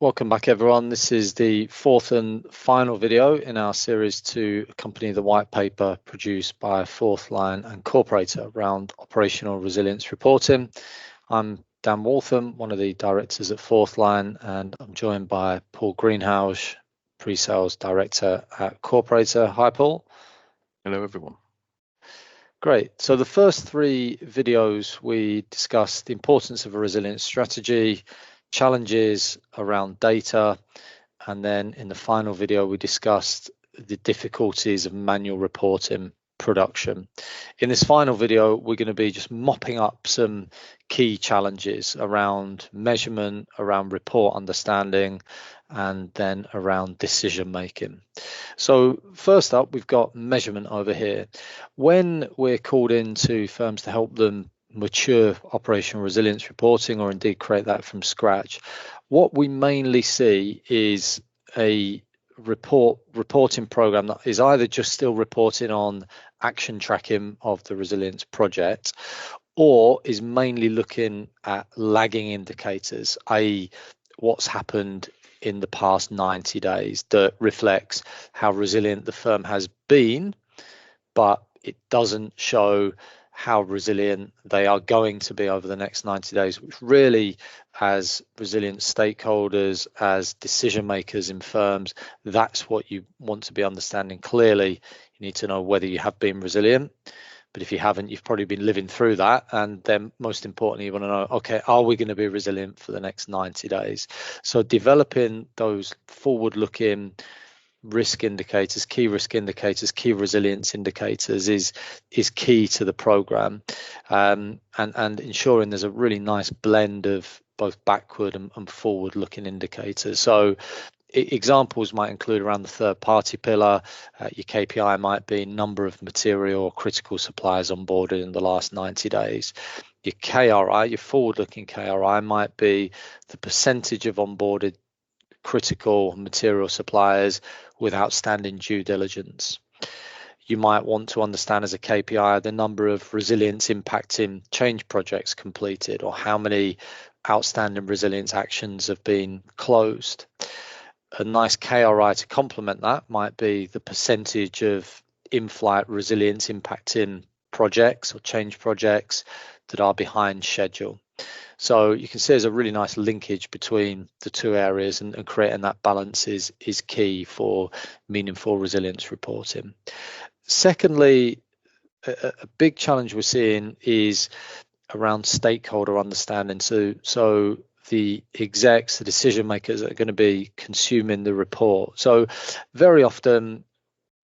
Welcome back, everyone. This is the fourth and final video in our series to accompany the white paper produced by Fourth Line and Corporator around operational resilience reporting. I'm Dan Waltham, one of the directors at Fourth Line, and I'm joined by Paul Greenhouse, pre-sales director at Corporator. Hi, Paul. Hello, everyone. Great. So the first three videos, we discussed the importance of a resilience strategy, challenges around data, and then in the final video we discussed the difficulties of manual reporting production. In this final video we're going to be just mopping up some key challenges around measurement, around report understanding, and then around decision making. So first up, we've got measurement over here. When we're called into firms to help them mature operational resilience reporting, or indeed create that from scratch, what we mainly see is a reporting program that is either just still reporting on action tracking of the resilience project, or is mainly looking at lagging indicators, i.e. what's happened in the past 90 days that reflects how resilient the firm has been, but it doesn't show how resilient they are going to be over the next 90 days, which really, as resilient stakeholders, as decision makers in firms, that's what you want to be understanding clearly. You need to know whether you have been resilient, but if you haven't, you've probably been living through that. And then most importantly, you want to know, okay, are we going to be resilient for the next 90 days? So developing those forward-looking risk indicators, key risk indicators, key resilience indicators is key to the program, and ensuring there's a really nice blend of both backward and forward looking indicators. So examples might include around the third party pillar. Your KPI might be number of material or critical suppliers onboarded in the last 90 days. Your KRI, your forward looking KRI, might be the percentage of onboarded critical material suppliers with outstanding due diligence. You might want to understand as a KPI the number of resilience impacting change projects completed, or how many outstanding resilience actions have been closed. A nice KRI to complement that might be the percentage of in-flight resilience impacting projects or change projects that are behind schedule. So you can see there's a really nice linkage between the two areas, and creating that balance is key for meaningful resilience reporting. Secondly, a big challenge we're seeing is around stakeholder understanding. So the execs, the decision makers that are going to be consuming the report. So very often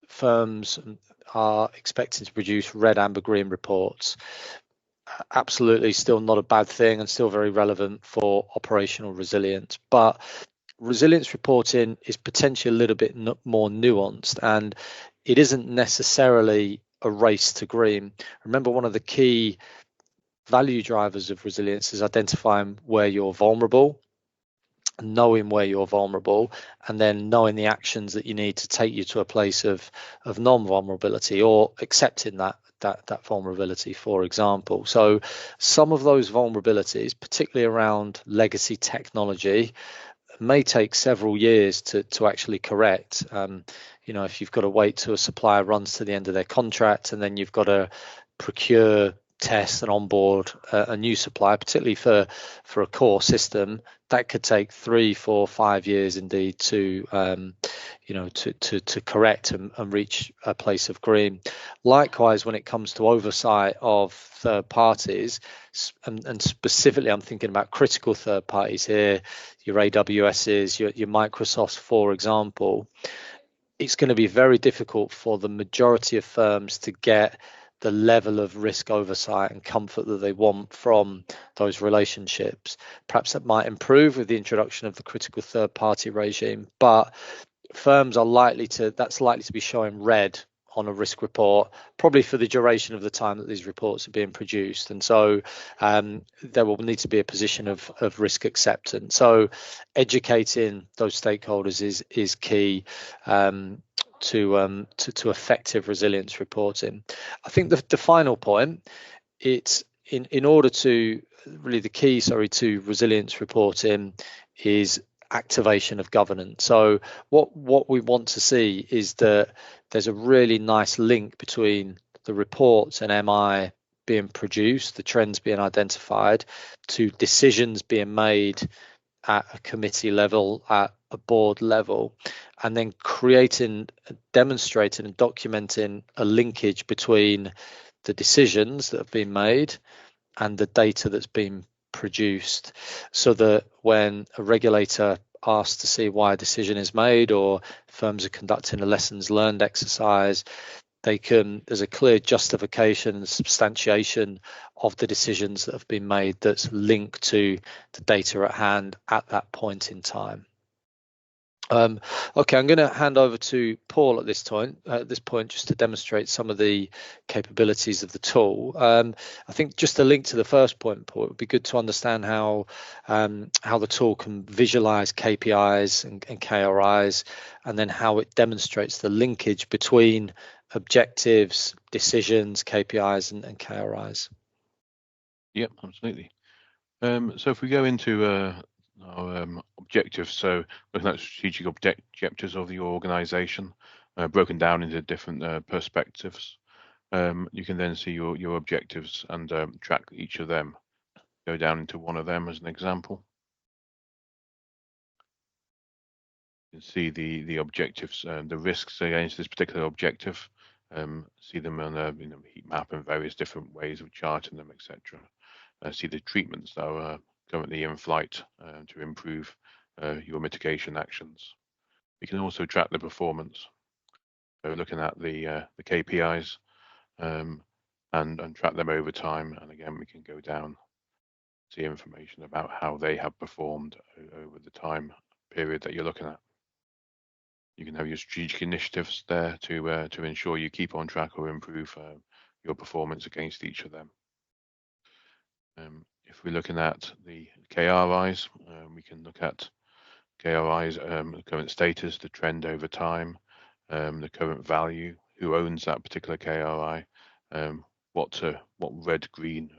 firms are expected to produce red, amber, green reports. Absolutely still not a bad thing and still very relevant for operational resilience, but resilience reporting is potentially a little bit more nuanced, and it isn't necessarily a race to green. Remember, one of the key value drivers of resilience is identifying where you're vulnerable, knowing where you're vulnerable, and then knowing the actions that you need to take you to a place of non-vulnerability, or accepting that vulnerability, for example. So some of those vulnerabilities, particularly around legacy technology, may take several years to actually correct. If you've got to wait till a supplier runs to the end of their contract, and then you've got to procure, test and onboard a new supplier, particularly for a core system, that could take 3, 4, 5 years indeed to correct and reach a place of green. Likewise, when it comes to oversight of third parties, and specifically I'm thinking about critical third parties here, your AWS's, your Microsofts, for example, it's going to be very difficult for the majority of firms to get the level of risk oversight and comfort that they want from those relationships. Perhaps that might improve with the introduction of the critical third party regime, but firms are likely to be showing red on a risk report, probably for the duration of the time that these reports are being produced. And so there will need to be a position of risk acceptance. So educating those stakeholders is key to effective resilience reporting. I think the final point, it's in order to really the key to resilience reporting is activation of governance. So what we want to see is that there's a really nice link between the reports and MI being produced, the trends being identified, to decisions being made at a committee level, at a board level, and then creating, demonstrating and documenting a linkage between the decisions that have been made and the data that's been produced, so that when a regulator asks to see why a decision is made, or firms are conducting a lessons learned exercise, there's a clear justification and substantiation of the decisions that have been made that's linked to the data at hand at that point in time. Okay, I'm going to hand over to Paul at this point, just to demonstrate some of the capabilities of the tool. I think just to link to the first point, Paul, it would be good to understand how the tool can visualize KPIs and KRIs, and then how it demonstrates the linkage between objectives, decisions, KPIs, and KRIs. Yep, absolutely. So if we go into our objectives, so looking at strategic objectives of the organization, broken down into different perspectives, you can then see your objectives and track each of them. Go down into one of them as an example. You can see the objectives, the risks against this particular objective. See them on a heat map and various different ways of charting them, etc. See the treatments that are currently in flight to improve your mitigation actions. We can also track the performance. So looking at the KPIs and track them over time. And again, we can go down, see information about how they have performed over the time period that you're looking at. You can have your strategic initiatives there to ensure you keep on track or improve your performance against each of them. If we're looking at the KRIs, we can look at KRIs, the current status, the trend over time, the current value, who owns that particular KRI, what red, green,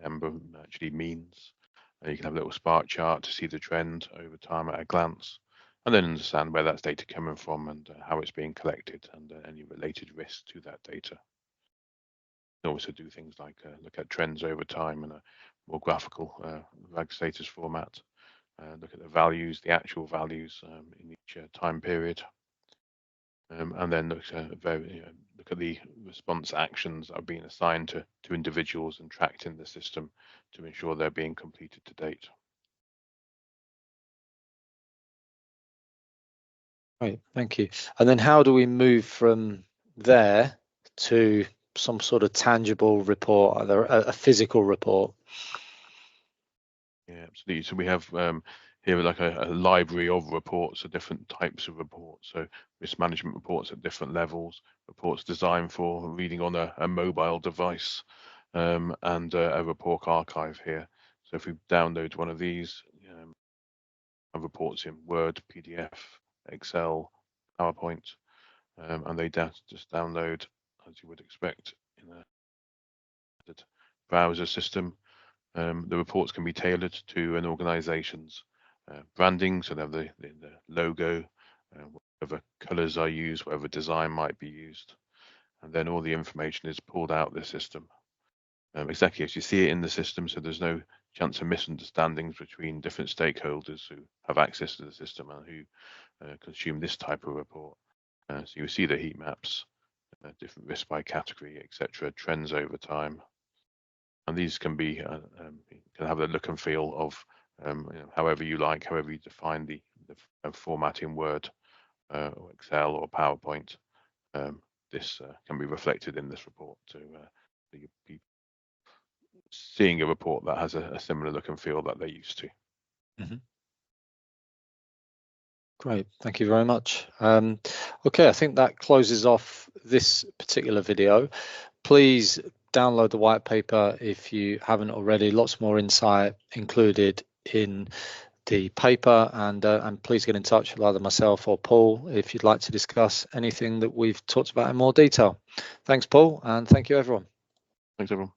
amber actually means. You can have a little spark chart to see the trend over time at a glance, and then understand where that's data coming from and how it's being collected and any related risks to that data. You can also do things like look at trends over time in a more graphical RAG status format. Look at the values, the actual values in each time period, and then look at the response actions that are being assigned to individuals and tracked in the system to ensure they're being completed to date. Right, thank you. And then how do we move from there to some sort of tangible report, either a physical report? Yeah, absolutely. So we have here like a library of reports, so different types of reports. So risk management reports at different levels, reports designed for reading on a mobile device, and a report archive here. So if we download one of these, have reports in Word, PDF, Excel, PowerPoint, and they just download as you would expect in a browser system. The reports can be tailored to an organization's branding, so they have the logo, whatever colors are used, whatever design might be used, and then all the information is pulled out of the system. Exactly as you see it in the system, so there's no chance of misunderstandings between different stakeholders who have access to the system and who consume this type of report. So you see the heat maps, different risks by category, etc., trends over time. And these can be can have the look and feel of however you like, however you define the format in Word, or Excel, or PowerPoint. This can be reflected in this report to be seeing a report that has a similar look and feel that they're used to. Mm-hmm. Great, thank you very much. Okay, I think that closes off this particular video. Please download the white paper if you haven't already. Lots more insight included in the paper, and please get in touch with either myself or Paul if you'd like to discuss anything that we've talked about in more detail. Thanks, Paul, and thank you, everyone. Thanks, everyone.